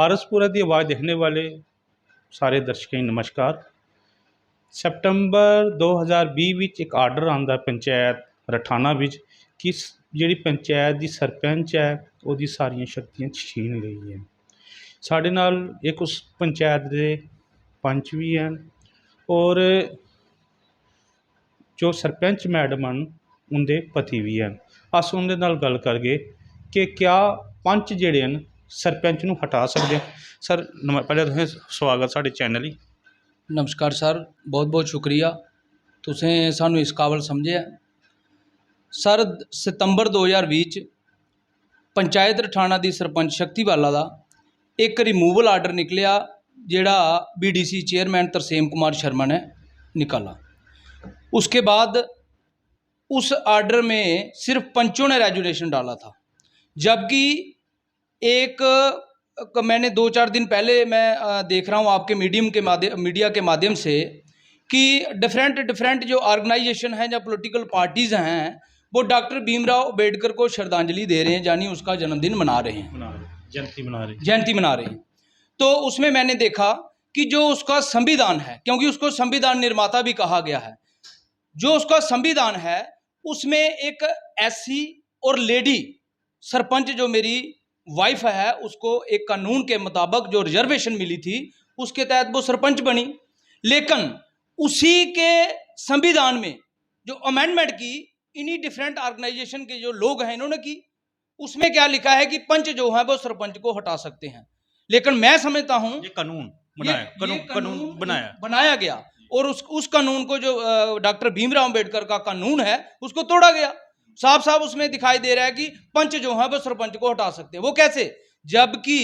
वारसपुरा की आवाज़ देखने वाले सारे दर्शकों नमस्कार। सितंबर 2020 विच एक आर्डर आंदा पंचायत रठाना विच कि जिहड़ी पंचायत की सरपंच है उसदी सारियां शक्तियां छीन गई हैं। साडे नाल एक उस पंचायत के पंच भी हैं और जो सरपंच मैडम हैं उनके पति भी हैं। अस उनके नाल गल करगे कि क्या पंच जिहड़े हैं सरपंच नूं हटा सकते हैं। सर पहले तुसें स्वागत साढ़े चैनल ही। नमस्कार सर, बहुत बहुत शुक्रिया तुसें सानू इस काबल समझे। सर सितंबर 2020 पंचायत रठाना की सरपंच शक्तिवाला का एक रिमूवल आर्डर निकलिया जिहड़ा BDC चेयरमैन तरसेम कुमार शर्मा ने निकाला। उसके बाद उस आर्डर में सिर्फ पंचों ने रेजुलेशन डाला था, जबकि एक मैंने 2-4 दिन पहले मैं देख रहा हूँ आपके मीडिया के माध्यम से कि डिफरेंट जो ऑर्गेनाइजेशन हैं या पॉलिटिकल पार्टीज़ हैं वो डॉक्टर भीमराव अंबेडकर को श्रद्धांजलि दे रहे हैं, यानी उसका जन्मदिन मना रहे हैं, जयंती मना रहे हैं। तो उसमें मैंने देखा कि जो उसका संविधान है, क्योंकि उसको संविधान निर्माता भी कहा गया है, जो उसका संविधान है उसमें एक SC और लेडी सरपंच जो मेरी वाइफ है उसको एक कानून के मुताबिक जो रिजर्वेशन मिली थी उसके तहत वो सरपंच बनी। लेकिन उसी के संविधान में जो अमेंडमेंट की इन्हीं डिफरेंट ऑर्गेनाइजेशन के जो लोग हैं इन्होंने की, उसमें क्या लिखा है कि पंच जो है वो सरपंच को हटा सकते हैं। लेकिन मैं समझता हूं ये कानून बनाया गया और उस कानून को जो डॉक्टर भीमराव अंबेडकर का कानून है उसको तोड़ा गया। साफ साफ उसमें दिखाई दे रहा है कि पंच जो है वो सरपंच को हटा सकते हैं। वो कैसे, जबकि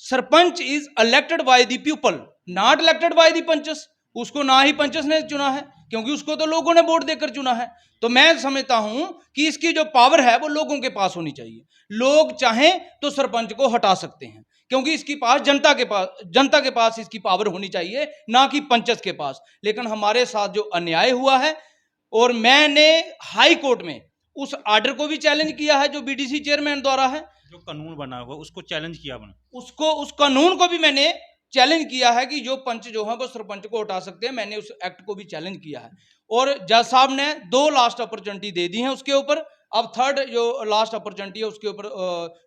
sarpanch is elected by the people, not elected by the panchas. उसको ना ही पंचस ने चुना है, क्योंकि उसको तो लोगों ने वोट देकर चुना है। तो मैं समझता हूं कि इसकी जो पावर है वो लोगों के पास होनी चाहिए। लोग चाहें तो सरपंच को हटा सकते हैं, क्योंकि इसकी पास जनता के पास इसकी पावर होनी चाहिए, ना कि पंचस के पास। लेकिन हमारे साथ जो अन्याय हुआ है, और मैंने हाई कोर्ट में उस आर्डर को भी चैलेंज किया है जो BDC चेयरमैन द्वारा है, जो कानून बना हुआ उसको चैलेंज किया उस कानून को भी मैंने चैलेंज किया है कि जो पंच जो है वो सरपंच को हटा सकते हैं। मैंने उस एक्ट को भी चैलेंज किया है और जज साहब ने 2 लास्ट अपॉर्चुनिटी दे दी हैं उसके ऊपर। अब 3rd जो लास्ट अपॉर्चुनिटी है उसके ऊपर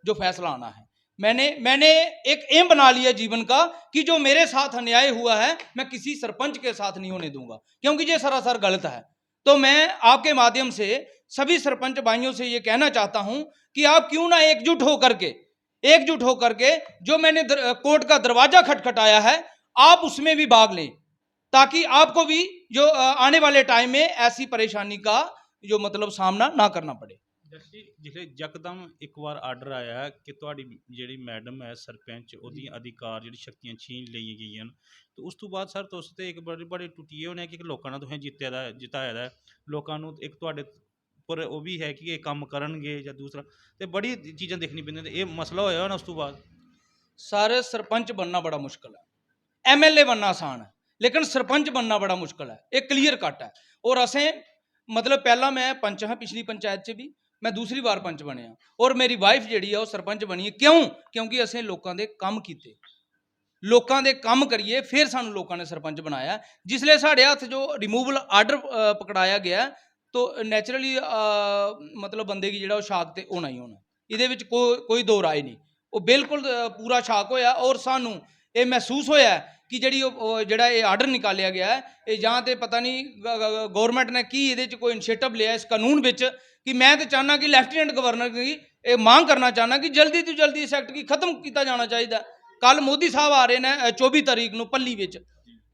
जो फैसला आना है। मैंने एक एम बना लिया जीवन का कि जो मेरे साथ अन्याय हुआ है मैं किसी सरपंच के साथ नहीं होने दूंगा, क्योंकि ये सरासर गलत है। तो मैं आपके माध्यम से सभी सरपंच भाइयों से ये कहना चाहता हूं कि आप क्यों ना एकजुट होकर के जो मैंने कोर्ट का दरवाजा खटखटाया है आप उसमें भी भाग लें, ताकि आपको भी जो आने वाले टाइम में ऐसी परेशानी का जो मतलब सामना ना करना पड़े। जिसले यकदम एक बार आर्डर आया है कि तुहाडी जिहड़ी मैडम है सरपंच उहदी अधिकार जिहड़ी शक्तियां छीन लई गई हैं, तो उस तो बाद सर तुस ते एक बड़े टुटिए होने कि लोकां ने तुसें जिताया है, लोकां नूं एक तुहाडे पर वो भी है कि ये काम करनगे या दूसरा ते बड़ी चीज़ां देखनी पैंदियां। ये मसला होया ना उस तो बाद। सर सरपंच बनना बड़ा मुश्किल है, MLA बनना आसान है, लेकिन सरपंच बनना बड़ा मुश्किल है। एक क्लीयर कट है। और असें मतलब पहला मैं पंच हाँ, पिछली पंचायत से भी मैं दूसरी बार पंच बने और मेरी वाइफ जिहड़ी है वो सरपंच बनी है। क्यों? क्योंकि असें लोकां दे काम कीते, लोकां दे काम करिए फिर सानू लोकां ने सरपंच बनाया। जिसले साढ़े हथ जो रिमूवल आर्डर पकड़ाया गया तो नैचुरली मतलब बंदे की जिहड़ा शाक ते होना ही होना, इहदे विच कोई दो राय नहीं। वो बिल्कुल पूरा शाक होया और सानू ये महसूस होया कि जिहड़ा ये आर्डर निकालिया गया है ये जां ते पता नहीं गौरमेंट ने की इहदे च कोई इनिशिएटिव लिया इस कानून विच कि मैं तो चाहना कि लैफ्टिनेंट गवर्नर की ये मांग करना चाहना कि जल्दी तो जल्दी इस एक्ट की खत्म किया जाना चाहिए। कल मोदी साहब आ रहे हैं 24 तारीख को पल्ली विच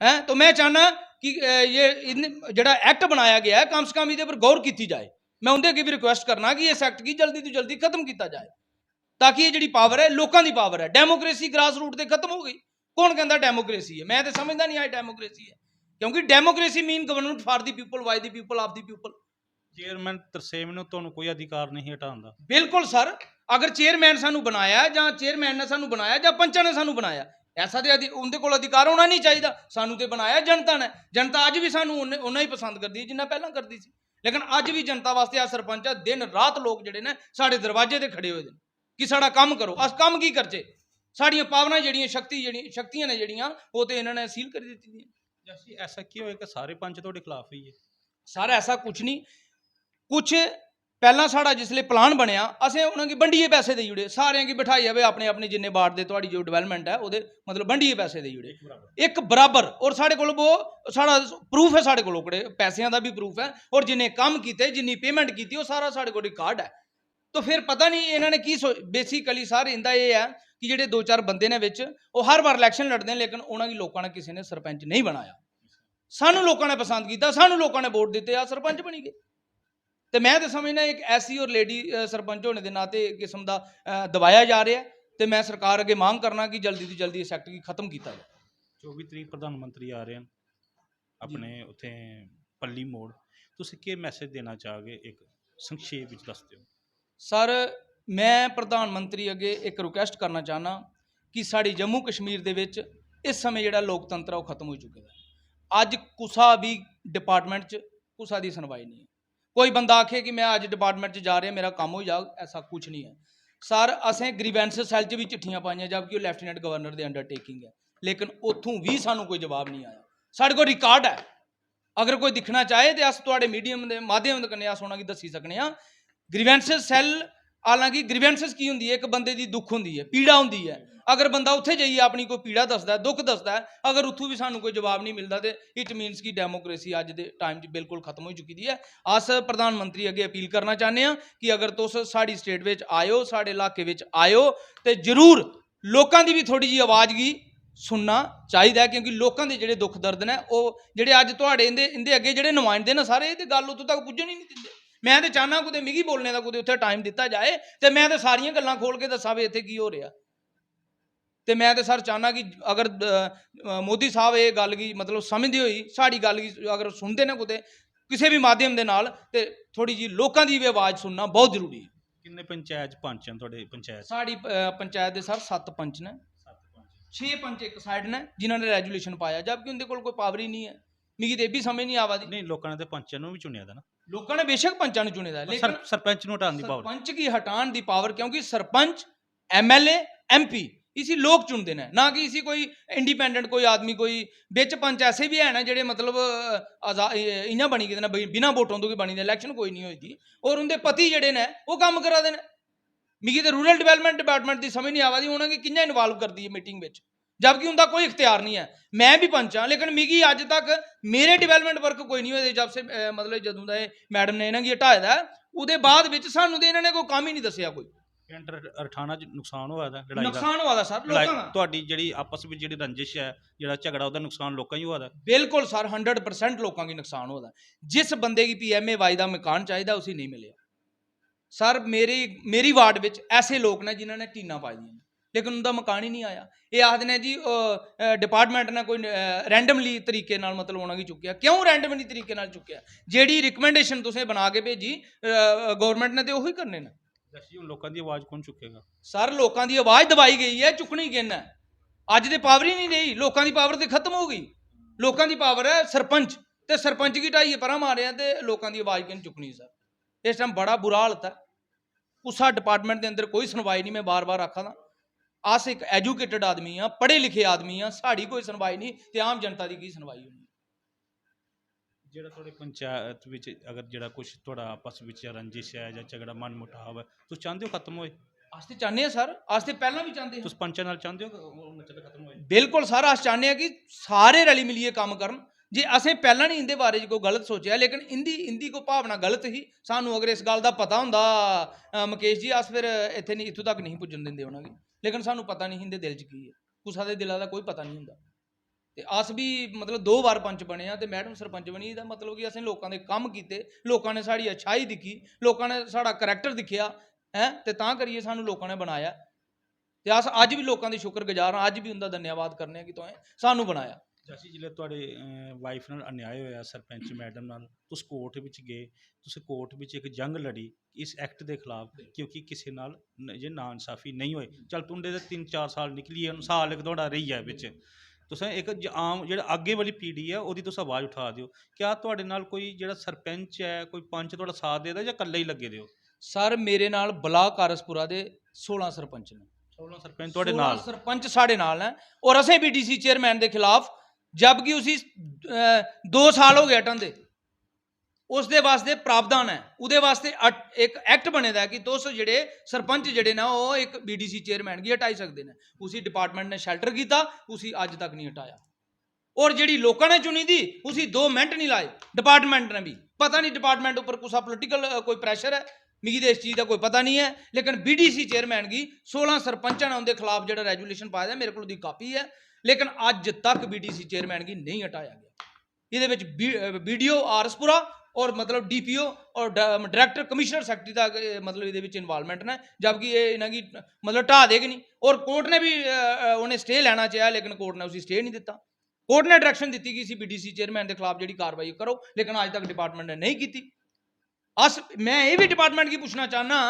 है, तो मैं चाहना कि ये जिहड़ा एक्ट बनाया गया है कम से कम इहदे पर गौर की जाए। मैं उनके अगे भी रिक्वेस्ट करना कि इस एक्ट की जल्दी तो जल्दी खत्म किया जाए, ताकि ये जिहड़ी पावर है लोगों की पावर है। डेमोक्रेसी ग्रास रूट से खत्म हो गई। कौन कहता डेमोक्रेसी है? मैं तो समझदा नहीं आई डेमोक्रेसी है, क्योंकि democracy mean government for the people bye the people of the people. Chairman Tarsem ने तुहानूं कोई अधिकार नहीं हटाउंदा। बिल्कुल सर, अगर चेयरमैन सानू बनाया या चेयरमैन ने सानू बनाया या पंचा ने सानू बनाया, ऐसा तो उनके कोल अधिकार होना नहीं चाहिए। सानू तो बनाया जनता ने, जनता अज भी सानू उन्ना ही पसंद करती है जिन्ना पहला करती सी। लेकिन अज भी जनता वास्ते आ सरपंच है, दिन रात लोग जिहड़े ने साडे दरवाजे ते खड़े हुए कि साडा काम करो। अस काम की करचे? ਸਾਡੀਆਂ ਪਾਵਰਾਂ ਜਿਹੜੀਆਂ ਸ਼ਕਤੀਆਂ ਨੇ ਜਿਹੜੀਆਂ ਉਹ ਤੇ ਇਹਨਾਂ ਨੇ ਸੀਲ ਕਰ ਦਿੱਤੀ ਦੀਆਂ। ਜੈਸੀ ਐਸਾ ਕੀ ਹੋਇਆ ਕਿ ਸਾਰੇ ਪੰਚ ਤੁਹਾਡੇ ਖਿਲਾਫ ਹੀ ਹੈ? ਸਰ ऐसा कुछ नहीं, कुछ ਪਹਿਲਾਂ ਸਾਡਾ ਜਿਸਲੇ ਪਲਾਨ ਬਣਿਆ ਅਸੀਂ ਉਹਨਾਂ ਕੀ ਵੰਡੀਏ ਪੈਸੇ ਦੇ ਜੁੜੇ, ਸਾਰਿਆਂ ਕੀ ਬਿਠਾਈ ਜਾਵੇ ਆਪਣੇ ਆਪਣੇ ਜਿੰਨੇ ਵਾਰਡ ਦੇ ਤੁਹਾਡੀ ਜੋ ਡਿਵੈਲਪਮੈਂਟ ਹੈ ਉਹਦੇ ਮਤਲਬ ਵੰਡੀਏ ਪੈਸੇ ਦੇ ਜੁੜੇ ਇੱਕ ਬਰਾਬਰ। ਔਰ ਸਾਡੇ ਕੋਲ ਉਹ ਸਾਡਾ ਪ੍ਰੂਫ ਹੈ, ਸਾਡੇ ਕੋਲ ਕਿਹੜੇ ਪੈਸਿਆਂ ਦਾ ਵੀ ਪ੍ਰੂਫ ਹੈ, ਔਰ ਜਿੰਨੇ ਕੰਮ ਕੀਤੇ ਜਿੰਨੀ ਪੇਮੈਂਟ ਕੀਤੀ ਉਹ ਸਾਰਾ ਸਾਡੇ ਕੋਲ ਰਿਕਾਰਡ ਹੈ। ਤਾਂ ਫਿਰ ਪਤਾ ਨਹੀਂ ਇਹਨਾਂ ਨੇ ਕੀ ਬੇਸਿਕਲੀ ਸਰ ਇਹਦਾ ਇਹ ਹੈ ਕਿ ਜਿਹੜੇ 2-4 ਬੰਦੇ ਨੇ ਵਿੱਚ ਉਹ ਹਰ ਵਾਰ ਇਲੈਕਸ਼ਨ ਲੜਦੇ ਨੇ, ਲੇਕਿਨ ਉਹਨਾਂ ਦੀ ਲੋਕਾਂ ਨੇ ਕਿਸੇ ਨੇ ਸਰਪੰਚ ਨਹੀਂ ਬਣਾਇਆ। ਸਾਨੂੰ ਲੋਕਾਂ ਨੇ ਪਸੰਦ ਕੀਤਾ, ਸਾਨੂੰ ਲੋਕਾਂ ਨੇ ਵੋਟ ਦਿੱਤੇ, ਆ ਸਰਪੰਚ ਬਣੀ ਗਏ। ਤੇ ਮੈਂ ਤਾਂ ਸਮਝਦਾ ਇੱਕ ਐਸੀ ਔਰ ਲੇਡੀ ਸਰਪੰਚ ਹੋਣੇ ਦੇ ਨਾਤੇ ਕਿਸਮ ਦਾ ਦਬਾਇਆ ਜਾ ਰਿਹਾ, ਤੇ ਮੈਂ ਸਰਕਾਰ ਅੱਗੇ ਮੰਗ ਕਰਨਾ ਕਿ ਜਲਦੀ ਤੋਂ ਜਲਦੀ ਇਸ ਐਕਟ ਨੂੰ ਖਤਮ ਕੀਤਾ ਜਾਏ। 24 ਤਰੀਕ ਪ੍ਰਧਾਨ ਮੰਤਰੀ ਆ ਰਹੇ ਹਨ ਆਪਣੇ ਉੱਥੇ ਪੱਲੀ ਮੋੜ, ਤੁਸੀਂ ਕੀ ਮੈਸੇਜ ਦੇਣਾ ਚਾਹੋਗੇ, ਇੱਕ ਸੰਖੇਪ ਵਿੱਚ ਦੱਸ ਦਿਓ। ਸਰ ਮੈਂ ਪ੍ਰਧਾਨ ਮੰਤਰੀ ਅੱਗੇ ਇੱਕ ਰਿਕੁਐਸਟ ਕਰਨਾ ਚਾਹੁੰਦਾ ਕਿ ਸਾਡੀ ਜੰਮੂ ਕਸ਼ਮੀਰ ਦੇ ਵਿੱਚ ਇਸ ਸਮੇਂ ਜਿਹੜਾ ਲੋਕਤੰਤਰ ਉਹ ਖਤਮ ਹੋ ਚੁੱਕਿਆ ਹੈ। ਅੱਜ ਕੁਸਾ ਵੀ ਡਿਪਾਰਟਮੈਂਟ 'ਚ ਕੁਸਾ ਦੀ ਸੁਣਵਾਈ ਨਹੀਂ ਹੈ। ਕੋਈ ਬੰਦਾ ਆਖੇ ਕਿ ਮੈਂ ਅੱਜ ਡਿਪਾਰਟਮੈਂਟ 'ਚ ਜਾ ਰਿਹਾ ਮੇਰਾ ਕੰਮ ਹੋ ਜਾਊ, ਐਸਾ ਕੁਝ ਨਹੀਂ ਹੈ ਸਰ। ਅਸੀਂ ਗ੍ਰੀਵੈਂਸ ਸੈੱਲ 'ਚ ਵੀ ਚਿੱਠੀਆਂ ਪਾਈਆਂ ਜਦਕਿ ਉਹ ਲੈਫਟੀਨੈਂਟ ਗਵਰਨਰ ਦੇ ਅੰਡਰਟੇਕਿੰਗ ਹੈ, ਲੇਕਿਨ ਉੱਥੋਂ ਵੀ ਸਾਨੂੰ ਕੋਈ ਜਵਾਬ ਨਹੀਂ ਆਇਆ। ਸਾਡੇ ਕੋਲ ਰਿਕਾਰਡ ਹੈ, ਅਗਰ ਕੋਈ ਦਿਖਣਾ ਚਾਹੇ ਤੇ ਅਸ ਤੁਹਾਡੇ ਮੀਡੀਅਮ ਦੇ ਮਾਧਿਅਮ ਦੇ ਕੰਨੇ ਅਸ ਉਹਨਾਂ ਕੀ ਦੱਸੀ ਸਕਨੇ ਆ। ਗ੍ਰੀਵੈਂਸ ਸੈੱਲ, ਹਾਲਾਂਕਿ ਗ੍ਰੀਵੈਂਸਸ ਕੀ ਹੁੰਦੀ ਹੈ, ਇੱਕ ਬੰਦੇ ਦੀ ਦੁੱਖ ਹੁੰਦੀ ਹੈ, ਪੀੜਾ ਹੁੰਦੀ ਹੈ। ਅਗਰ ਬੰਦਾ ਉੱਥੇ ਜਾਈਏ ਆਪਣੀ ਕੋਈ ਪੀੜਾ ਦੱਸਦਾ, ਦੁੱਖ ਦੱਸਦਾ, ਅਗਰ ਉੱਥੋਂ ਵੀ ਸਾਨੂੰ ਕੋਈ ਜਵਾਬ ਨਹੀਂ ਮਿਲਦਾ ਤੇ ਇਟ ਮੀਨਸ ਕਿ ਡੈਮੋਕ੍ਰੇਸੀ ਅੱਜ ਦੇ ਟਾਈਮ 'ਚ ਬਿਲਕੁਲ ਖਤਮ ਹੋ ਚੁੱਕੀ ਦੀ ਹੈ। ਅਸ ਪ੍ਰਧਾਨ ਮੰਤਰੀ ਅੱਗੇ ਅਪੀਲ ਕਰਨਾ ਚਾਹੁੰਦੇ ਹਾਂ ਕਿ ਅਗਰ ਤੁਸ ਸਾਡੀ ਸਟੇਟ ਵਿੱਚ ਆਇਓ, ਸਾਡੇ ਇਲਾਕੇ ਵਿੱਚ ਆਇਓ ਤੇ ਜ਼ਰੂਰ ਲੋਕਾਂ ਦੀ ਵੀ ਥੋੜੀ ਜਿਹੀ ਆਵਾਜ਼ ਗੀ ਸੁਣਨਾ ਚਾਹੀਦਾ, ਕਿਉਂਕਿ ਲੋਕਾਂ ਦੇ ਜਿਹੜੇ ਦੁੱਖ ਦਰਦ ਨੇ ਉਹ ਜਿਹੜੇ ਅੱਜ ਤੁਹਾਡੇ ਇਹਦੇ ਅੱਗੇ ਜਿਹੜੇ ਨੁਮਾਇੰਦੇ ਨੇ ਸਾਰੇ, ਇਹ ਤੇ ਗੱਲ ਉੱਥੋਂ ਤੱਕ ਪੁੱਜਣ ਹੀ ਨਹੀਂ ਦਿੰਦੇ। ਮੈਂ ਤੇ ਚਾਹਨਾ ਕੁਦੇ ਮਿਗੀ ਬੋਲਣੇ ਦਾ ਕੁਦੇ ਉੱਥੇ ਟਾਈਮ ਦਿੱਤਾ ਜਾਏ ਤੇ ਮੈਂ ਤੇ ਸਾਰੀਆਂ ਗੱਲਾਂ ਖੋਲ ਕੇ ਦੱਸਾਂ ਵੀ ਇੱਥੇ ਕੀ ਹੋ ਰਿਹਾ। ਤੇ ਮੈਂ ਤੇ ਸਰ ਚਾਹਨਾ ਕਿ ਅਗਰ ਮੋਦੀ ਸਾਹਿਬ ਇਹ ਗੱਲ ਕੀ ਮਤਲਬ ਸਮਝਦੇ ਹੋਈ ਸਾਡੀ ਗੱਲ ਕੀ ਅਗਰ ਸੁਣਦੇ ਨੇ ਕੁਦੇ ਕਿਸੇ ਵੀ ਮਾਧਿਅਮ ਦੇ ਨਾਲ, ਤੇ ਥੋੜੀ ਜੀ ਲੋਕਾਂ ਦੀ ਵੀ ਆਵਾਜ਼ ਸੁਣਨਾ ਬਹੁਤ ਜ਼ਰੂਰੀ ਹੈ। ਕਿੰਨੇ ਪੰਚਾਇਤ ਪੰਚ ਹਨ ਤੁਹਾਡੇ ਪੰਚਾਇਤ? ਸਾਡੀ ਪੰਚਾਇਤ ਦੇ ਸਰ 7 ਪੰਚ ਨੇ, 6 ਪੰਚ ਇੱਕ ਸਾਈਡ ਨੇ ਜਿਨ੍ਹਾਂ ਨੇ ਰੈਜੂਲੇਸ਼ਨ ਪਾਇਆ, ਜਦਕਿ ਉਹਦੇ ਕੋਲ ਕੋਈ ਪਾਵਰ ਹੀ ਨਹੀਂ ਹੈ। ਮਿਗੀ ਤੇ ਇਹ ਵੀ ਸਮਝ ਨਹੀਂ ਆਵਾਦੀ। ਨਹੀਂ, ਲੋਕਾਂ ਨੇ ਤੇ ਪੰਚਾਂ ਨੂੰ ਵੀ ਚੁਣਿਆ ਦਾ ਨਾ। ਲੋਕਾਂ ਨੇ ਬੇਸ਼ੱਕ ਪੰਚਾਂ ਨੂੰ ਚੁਣਿਆ ਦਾ, ਲੇਕਿਨ ਸਰਪੰਚ ਨੂੰ ਹਟਾਉਣ ਦੀ ਪਾਵਰ, ਸਰਪੰਚ ਕੀ ਹਟਾਉਣ ਦੀ ਪਾਵਰ, ਕਿਉਂਕਿ ਸਰਪੰਚ MLA MP इसी लोग चुनते हैं, ना कि इसी कोई इंडिपेंडेंट कोई आदमी कोई बिच पंच ऐसे भी है ना जेडे मतलब इ'यां बनी गए ना बिना वोटों तो बनी दे, इलैक्शन कोई नहीं होई, और उनके पति जेडे ने वो काम करा दे। मिगी तो रूरल डिवेलपमेंट डिपार्टमेंट की समझ नहीं आवा दी उन्होंने कि'यां इन्वॉल्व कर दी है मीटिंग में, जबकि उनका कोई इख्तियार नहीं है। मैं भी पंच हाँ, लेकिन मिगी अज तक मेरे डिवेलपमेंट वर्क कोई नहीं होए जब से मतलब जदों दा मैडम ने इन्हां गी हटाए दा, उहदे बाद विच सानूं ते इन्हां ने कोई काम ही नहीं दस्सिया। कोई ਅਠਾਣਾ ਚ ਨੁਕਸਾਨ ਹੋਇਆ ਦਾ, ਲੜਾਈ ਦਾ ਨੁਕਸਾਨ ਹੋਇਆ ਦਾ ਸਰ ਲੋਕਾਂ ਦਾ। ਤੁਹਾਡੀ ਜਿਹੜੀ ਆਪਸ ਵਿੱਚ ਜਿਹੜੀ ਰੰਜਿਸ਼ ਹੈ, ਜਿਹੜਾ ਝਗੜਾ, ਉਹਦਾ ਨੁਕਸਾਨ ਲੋਕਾਂ ਹੀ ਹੋਇਆ ਦਾ। ਬਿਲਕੁਲ ਸਰ 100% ਲੋਕਾਂ ਦੀ ਨੁਕਸਾਨ ਹੋਇਆ। ਜਿਸ ਬੰਦੇ की PMAY ਦਾ ਮਕਾਨ ਚਾਹੀਦਾ ਉਸੇ ਨਹੀਂ ਮਿਲਿਆ। ਸਰ ਮੇਰੀ ਵਾਰਡ ਵਿੱਚ ਐਸੇ ਲੋਕ ਨੇ ਜਿਨ੍ਹਾਂ ਨੇ ਟੀਨਾਂ ਪਾਈ ਦੀਆਂ, ਲੇਕਿਨ ਉਹਦਾ ਮਕਾਨ ਹੀ ਨਹੀਂ ਆਇਆ। ਇਹ ਆਖਦੇ ਨੇ ਜੀ ਡਿਪਾਰਟਮੈਂਟ ਨੇ ਕੋਈ ਰੈਂਡਮਲੀ ਤਰੀਕੇ ਨਾਲ ਮਤਲਬ ਉਹਨਾਂ ਕੀ ਚੁੱਕਿਆ। ਕਿਉਂ ਰੈਂਡਮਲੀ ਤਰੀਕੇ ਨਾਲ ਚੁੱਕਿਆ? ਜਿਹੜੀ ਰਿਕਮੈਂਡੇਸ਼ਨ ਤੁਸੀਂ ਬਣਾ ਕੇ ਭੇਜੀ ਗਵਰਨਮੈਂਟ ਨੇ ਤੇ ਉਹੀ ਕਰਨੇ ਨੇ। ਹੁਣ ਲੋਕਾਂ ਦੀ ਆਵਾਜ਼ ਕੌਣ ਚੁੱਕੇਗਾ? ਸਰ ਲੋਕਾਂ ਦੀ ਆਵਾਜ਼ ਦਬਾਈ ਗਈ ਹੈ, ਚੁੱਕਣੀ ਕਿਹਨੇ? ਅੱਜ ਦੇ ਪਾਵਰ ਹੀ ਨਹੀਂ ਰਹੀ, ਲੋਕਾਂ ਦੀ ਪਾਵਰ ਤੇ ਖਤਮ ਹੋ ਗਈ। ਲੋਕਾਂ ਦੀ ਪਾਵਰ ਹੈ ਸਰਪੰਚ, ਤੇ ਸਰਪੰਚ ਕੀ ਢਾਈਏ ਪਰਾਂ ਮਾਰਿਆ ਤੇ ਲੋਕਾਂ ਦੀ ਆਵਾਜ਼ ਕਿਹਨੇ ਚੁੱਕਣੀ? ਸਰ ਇਸ ਟਾਈਮ ਬੜਾ ਬੁਰਾ ਹਾਲਤ ਹੈ। ਉਸਾ ਡਿਪਾਰਟਮੈਂਟ ਦੇ ਅੰਦਰ ਕੋਈ ਸੁਣਵਾਈ ਨਹੀਂ। ਮੈਂ ਬਾਰ-ਬਾਰ ਆਖਾਂ ਦਾ ਅਸ ਇੱਕ ਐਜੂਕੇਟਡ ਆਦਮੀ ਆ, ਪੜ੍ਹੇ ਲਿਖੇ ਆਦਮੀ ਆ, ਸਾਡੀ ਕੋਈ ਸੁਣਵਾਈ ਨਹੀਂ ਤੇ ਆਮ ਜਨਤਾ ਦੀ ਕੀ ਸੁਣਵਾਈ ਹੋਣੀ? ਜਿਹੜਾ ਤੁਹਾਡੇ ਪੰਚਾਇਤ ਵਿੱਚ ਅਗਰ ਜਿਹੜਾ ਕੁਝ ਤੁਹਾਡਾ ਆਪਸ ਵਿੱਚ ਰੰਜਿਸ਼ ਹੈ ਜਾਂ ਝਗੜਾ ਮਨ ਮੁਟਾਵ ਹੈ, ਤੁਸੀਂ ਚਾਹੁੰਦੇ ਹੋ ਖਤਮ ਹੋਏ? ਅਸੀਂ ਚਾਹੁੰਦੇ ਹਾਂ ਸਰ, ਅਸੀਂ ਪਹਿਲਾਂ ਵੀ ਚਾਹੁੰਦੇ ਹਾਂ। ਤੁਸੀਂ ਪੰਚਾਂ ਨਾਲ ਚਾਹੁੰਦੇ ਹੋ ਉਹ ਮਸਲਾ ਖਤਮ ਹੋਏ? ਬਿਲਕੁਲ ਸਰ, ਅਸੀਂ ਚਾਹੁੰਦੇ ਹਾਂ ਕਿ ਸਾਰੇ ਰਲੀ ਮਿਲੀਏ ਕੰਮ ਕਰਨ। ਜੇ ਅਸੀਂ ਪਹਿਲਾਂ ਨਹੀਂ ਇਹਦੇ ਬਾਰੇ ਕੋਈ ਗਲਤ ਸੋਚਿਆ, ਲੇਕਿਨ ਇੰਦੀ ਕੋਈ ਭਾਵਨਾ ਗਲਤ ਹੀ। ਸਾਨੂੰ ਅਗਰ ਇਸ ਗੱਲ ਦਾ ਪਤਾ ਹੁੰਦਾ ਮੁਕੇਸ਼ ਜੀ, ਅਸ ਫਿਰ ਇੱਥੇ ਨਹੀਂ, ਇੱਥੋਂ ਤੱਕ ਨਹੀਂ ਪੁੱਜਣ ਦਿੰਦੇ ਉਹਨਾਂ ਦੀ, ਲੇਕਿਨ ਸਾਨੂੰ ਪਤਾ ਨਹੀਂ ਇਹਦੇ ਦਿਲ 'ਚ ਕੀ ਹੈ। ਕੁਸਾ ਦੇ ਦਿਲਾਂ ਦਾ ਕੋਈ ਪਤਾ ਨਹੀਂ ਹੁੰਦਾ। ਤੇ ਅਸ ਵੀ ਮਤਲਬ 2 ਵਾਰ ਪੰਚ ਬਣੇ ਆ ਤੇ ਮੈਡਮ ਸਰਪੰਚ ਬਣੀ। ਇਹਦਾ ਮਤਲਬ ਕਿ ਅਸੀਂ ਲੋਕਾਂ ਦੇ ਕੰਮ ਕੀਤੇ, ਲੋਕਾਂ ਨੇ ਸਾਡੀ ਅੱਛਾਈ ਦਿਖੀ, ਲੋਕਾਂ ਨੇ ਸਾਡਾ ਕਰੈਕਟਰ ਦਿਖਿਆ ਹੈ, ਤੇ ਤਾਂ ਕਰੀਏ ਸਾਨੂੰ ਲੋਕਾਂ ਨੇ ਬਣਾਇਆ। ਤੇ ਅਸ ਅੱਜ ਵੀ ਲੋਕਾਂ ਦੇ ਸ਼ੁਕਰਗੁਜ਼ਾਰ ਹਾਂ, ਅੱਜ ਵੀ ਉਹਦਾ ਧੰਨਵਾਦ ਕਰਨੇ ਆ ਕਿ ਤੁਸੀਂ ਸਾਨੂੰ ਬਣਾਇਆ। ਅਸੀਂ ਜਿਹੜੇ ਤੁਹਾਡੇ ਵਾਈਫ ਨਾਲ ਅਨਿਆਏ ਹੋਇਆ ਸਰਪੰਚ ਮੈਡਮ ਨਾਲ, ਤੁਸੀਂ ਕੋਰਟ ਵਿੱਚ ਗਏ, ਤੁਸੀਂ ਕੋਰਟ ਵਿੱਚ ਇੱਕ ਜੰਗ ਲੜੀ ਇਸ ਐਕਟ ਦੇ ਖਿਲਾਫ, ਕਿਉਂਕਿ ਕਿਸੇ ਨਾਲ ਜੇ ਨਾ ਇਨਸਾਫੀ ਨਹੀਂ ਹੋਏ। ਚੱਲ ਤੁੰਡੇ ਦੇ 3-4 ਸਾਲ ਨਿਕਲੀ ਹੈ, ਸਾਲ ਇੱਕ ਤੁਹਾਡਾ ਰਹੀ ਹੈ ਵਿੱਚ, ਤੁਸੀਂ ਇੱਕ ਆਮ ਜਿਹੜਾ ਅੱਗੇ ਵਾਲੀ ਪੀੜ੍ਹੀ ਹੈ ਉਹਦੀ ਤੁਸੀਂ ਆਵਾਜ਼ ਉਠਾ ਦਿਓ। ਕਿਆ ਤੁਹਾਡੇ ਨਾਲ ਕੋਈ ਜਿਹੜਾ ਸਰਪੰਚ ਹੈ, ਕੋਈ ਪੰਚ ਤੁਹਾਡਾ ਸਾਥ ਦੇਦਾ ਜਾਂ ਇਕੱਲੇ ਹੀ ਲੱਗੇ ਦਿਓ? ਸਰ ਮੇਰੇ ਨਾਲ ਬਲਾਕ ਕਾਰਸਪੁਰਾ ਦੇ 16 ਸਰਪੰਚ ਨੇ। 16 ਸਰਪੰਚ ਤੁਹਾਡੇ 16 ਨਾਲ ਸਰਪੰਚ ਸਾਡੇ ਨਾਲ ਹੈ और असें भी डीसी चेयरमैन के खिलाफ जबकि उसी 2 साल हो गए अटन दे ਉਸ ਦੇ ਵਾਸਤੇ ਪ੍ਰਾਵਧਾਨ ਹੈ ਉਹਦੇ ਵਾਸਤੇ ਇੱਕ ਐਕਟ ਬਣੇਦਾ ਕਿ ਤੁਸੀਂ ਜਿਹੜੇ ਸਰਪੰਚ ਜਿਹੜੇ ਨਾ ਉਹ ਇੱਕ ਬੀਡੀਸੀ ਚੇਅਰਮੈਨ ਕੀ ਹਟਾਈ ਸਕਦੇ ਨੇ ਉਸੇ ਡਿਪਾਰਟਮੈਂਟ ਨੇ ਸ਼ੈਲਟਰ ਕੀਤਾ ਉਸੇ ਅੱਜ ਤੱਕ ਨਹੀਂ ਹਟਾਇਆ और ਜਿਹੜੀ ਲੋਕਾਂ ਨੇ ਚੁਣੀ ਦੀ ਉਸੇ 2 ਮਿੰਟ ਨਹੀਂ ਲਾਏ डिपार्टमेंट ने भी पता नहीं डिपार्टमेंट ऊपर कुछ पोलिटिकल कोई प्रेशर है मिगी तो इस चीज़ का कोई पता नहीं है लेकिन बीडीसी चेयरमैन की 16 सरपंचों ने उनके खिलाफ जो रेजोल्यूशन पाया मेरे को कापी है लेकिन अज तक बीडीसी चेयरमैन की नहीं हटाया गया ये बीडीओ आरसपुरा और मतलब डीपीओ और डायरैक्टर कमिश्नर सैकटरी तक मतलब ये इन्वॉल्वमेंट ने जबकि ये इन्हों की मतलब ढा देगी नहीं और कोर्ट ने भी उन्हें स्टे लेना चाहा लेकिन कोर्ट ने उसी स्टे नहीं दिता कोर्ट ने डायरैक्शन दी कि बीडीसी चेयरमैन के खिलाफ जी कार्रवाई करो लेकिन अज तक डिपार्टमेंट ने नहीं की अस मैं ये भी डिपार्टमेंट की पूछना चाहना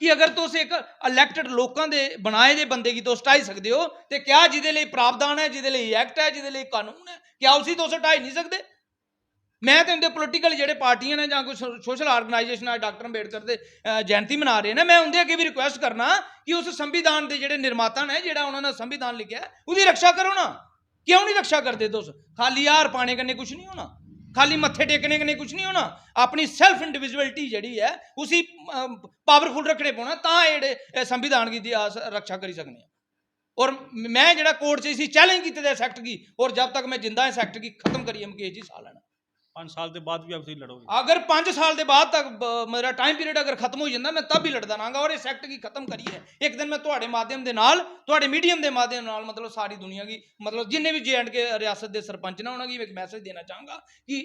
कि अगर तुम एक इलैक्टेड लोगों के बनाए दे बंदे की तुम हटाई सकते हो तो क्या जिदे लिए प्रावधान है जिदे लिए एक्ट है जिदे लिए कानून है क्या उसी तुम हटाई नहीं सकते मैं तो इनके पोलिटिकल जो पार्टियां ने या कोई सोशल ऑर्गेनाइजेशन डॉक्टर अंबेडकर के जयंती मना रहे हैं मैं उनके अगे भी रिक्वेस्ट करना कि उस संविधान के जोड़े निर्माता ने जो उन्होंने संविधान लिखा है उसकी रक्षा करो ना क्यों नहीं रक्षा करते तुस खाली हार पाने कन्नै कुछ नहीं होना खाली मत्थे टेकने कन्नै कुछ नहीं होना अपनी सैल्फ इंडिविजुअलिटी जी है उसी पावरफुल रखने पौना तो संविधान की रक्षा करी सकने और मैं जो कोर्ट से इसी चैलेंज किए इस एक्ट की और जब तक मैं जिंदा इस एक्ट की खत्म करिए मुकेश जी साल लेना 5 साल के बाद भी आप लड़ोगे अगर 5 साल के बाद तक मेरा टाइम पीरियड अगर खत्म हो जाता मैं तब भी लड़दा रहांगा और इस एक्ट की खत्म करिए एक दिन मैं थोड़े माध्यम के नाल थोड़े मीडियम के माध्यम नाल मतलब सारी दुनिया की मतलब जिन्हें भी JNK रियासत के सरपंच ने उन्होंने एक मैसेज देना चाहूँगा कि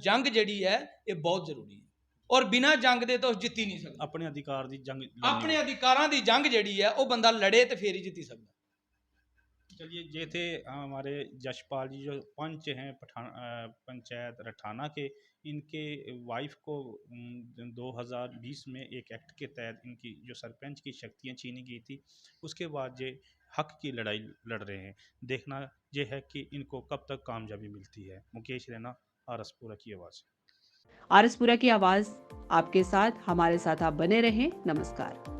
जंग जी है ये बहुत जरूरी है और बिना जंग के तो जित्ती नहीं सकता अपने अधिकार की जंग अपने अधिकारों की जंग जी है वो बंदा लड़े तो फिर ही जित्ती सकता चलिए ये थे हमारे जशपाल जी जो पंच हैं पंचायत रठाना के इनके वाइफ को 2020 में एक एक्ट के तहत इनकी जो सरपंच की शक्तियां छीनी गई थी उसके बाद ये हक की लड़ाई लड़ रहे हैं देखना ये है कि इनको कब तक कामयाबी मिलती है मुकेश रैना आरएसपुरा की आवाज़ आरएसपुरा की आवाज़ आपके साथ हमारे साथ आप बने रहें नमस्कार।